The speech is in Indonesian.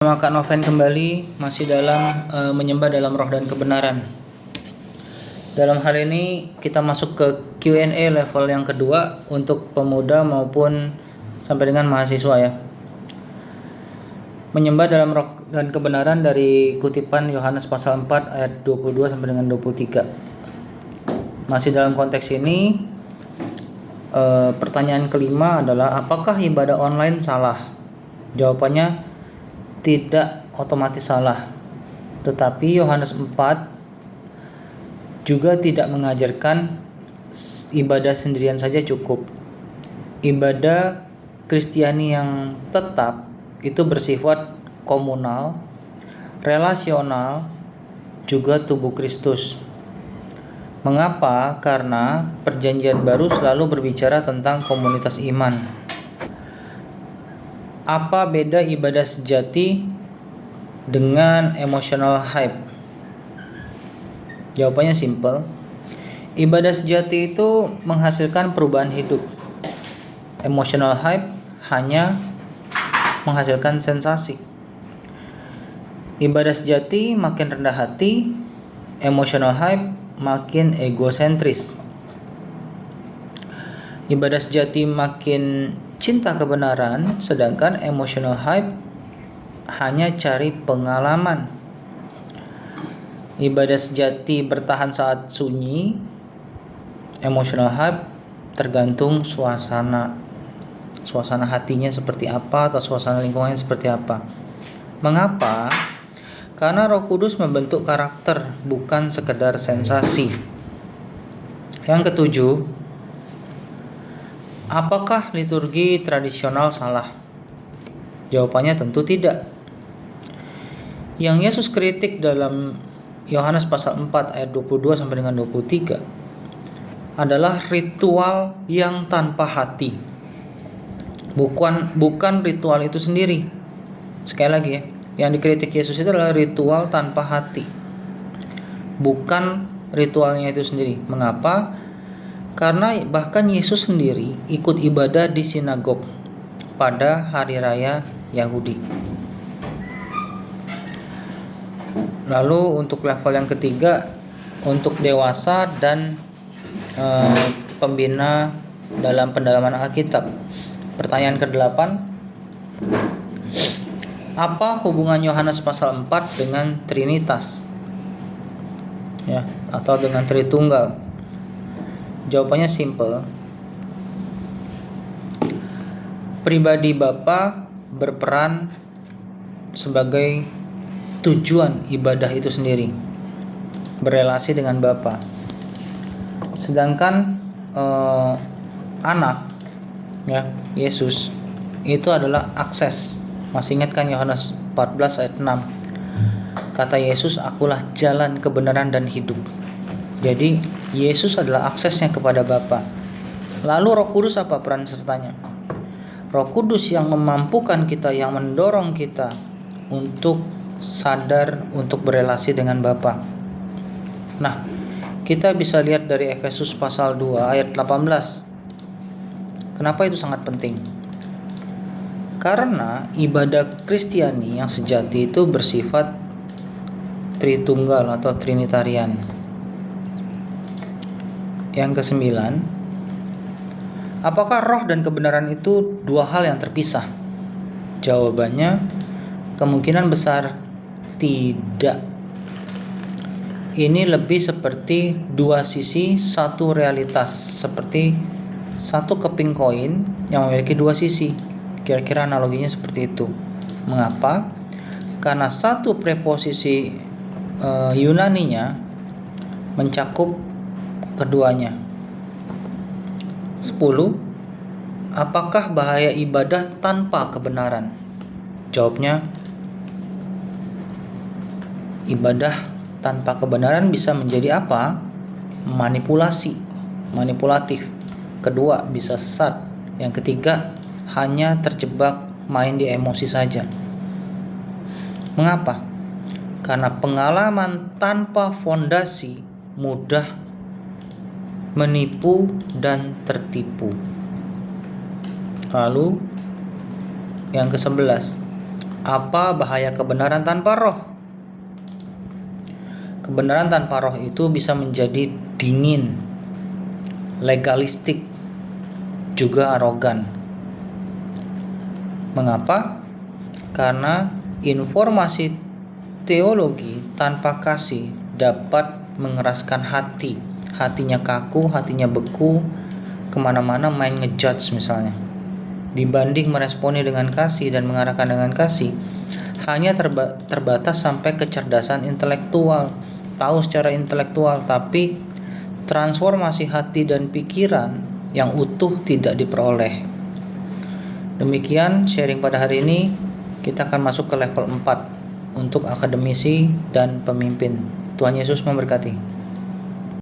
Sama Kak Noven kembali masih dalam menyembah dalam roh dan kebenaran. Dalam hal ini kita masuk ke Q&A level yang kedua untuk pemuda maupun sampai dengan mahasiswa ya. Menyembah dalam roh dan kebenaran dari kutipan Yohanes pasal 4 ayat 22 sampai dengan 23. Masih dalam konteks ini pertanyaan kelima adalah apakah ibadah online salah? Jawabannya tidak otomatis salah. Tetapi Yohanes 4 juga tidak mengajarkan ibadah sendirian saja cukup. Ibadah Kristiani yang tetap itu bersifat komunal, relasional, juga tubuh Kristus. Mengapa? Karena Perjanjian Baru selalu berbicara tentang komunitas iman. Apa beda ibadah sejati dengan emotional hype? Jawabannya simple. Ibadah sejati itu menghasilkan perubahan hidup. Emotional hype hanya menghasilkan sensasi. Ibadah sejati makin rendah hati, emotional hype makin egosentris. Ibadah sejati makin cinta kebenaran, sedangkan emotional hype hanya cari pengalaman. Ibadah sejati bertahan saat sunyi, emotional hype tergantung suasana hatinya seperti apa atau suasana lingkungannya seperti apa. Mengapa? Karena Roh Kudus membentuk karakter, bukan sekedar sensasi. Yang ketujuh, apakah liturgi tradisional salah? Jawabannya tentu tidak. Yang Yesus kritik dalam Yohanes pasal 4 ayat 22 sampai dengan 23 adalah ritual yang tanpa hati. Bukan ritual itu sendiri. Sekali lagi ya, yang dikritik Yesus itu adalah ritual tanpa hati. Bukan ritualnya itu sendiri. Mengapa? Karena bahkan Yesus sendiri ikut ibadah di sinagog pada hari raya Yahudi. Lalu untuk level yang ketiga, untuk dewasa dan pembina dalam pendalaman Alkitab. Pertanyaan ke-8, apa hubungan Yohanes pasal 4 dengan Trinitas? Ya, atau dengan Tritunggal? Jawabannya simple. Pribadi Bapa berperan sebagai tujuan ibadah itu sendiri, berelasi dengan Bapa. Sedangkan anak ya, Yesus itu adalah akses. Masih ingat kan Yohanes 14 ayat 6? Kata Yesus, akulah jalan, kebenaran dan hidup. Jadi Yesus adalah aksesnya kepada Bapa. Lalu Roh Kudus apa peran sertanya? Roh Kudus yang memampukan kita, yang mendorong kita untuk sadar, untuk berelasi dengan Bapa. Nah, kita bisa lihat dari Efesus pasal 2 ayat 18. Kenapa itu sangat penting? Karena ibadah Kristiani yang sejati itu bersifat Tritunggal atau Trinitarian. Yang ke-9, apakah roh dan kebenaran itu dua hal yang terpisah? Jawabannya kemungkinan besar tidak. Ini lebih seperti dua sisi satu realitas, seperti satu keping koin yang memiliki dua sisi. Kira-kira analoginya seperti itu. Mengapa? Karena satu preposisi Yunaninya mencakup keduanya. 10. Apakah bahaya ibadah tanpa kebenaran? Jawabnya, ibadah tanpa kebenaran bisa menjadi apa? Manipulatif. Kedua, bisa sesat. Yang ketiga, hanya terjebak main di emosi saja. Mengapa? Karena pengalaman tanpa fondasi mudah menipu dan tertipu. Lalu yang ke-11, Apa bahaya kebenaran tanpa roh? Kebenaran tanpa roh itu bisa menjadi dingin, legalistik, juga arogan. Mengapa? Karena informasi teologi tanpa kasih dapat mengeraskan hati. Hatinya kaku, hatinya beku, kemana-mana main ngejudge misalnya. Dibanding meresponi dengan kasih dan mengarahkan dengan kasih, hanya terbatas sampai kecerdasan intelektual, tahu secara intelektual, tapi transformasi hati dan pikiran yang utuh tidak diperoleh. Demikian sharing pada hari ini. Kita akan masuk ke level 4 untuk akademisi dan pemimpin. Tuhan Yesus memberkati.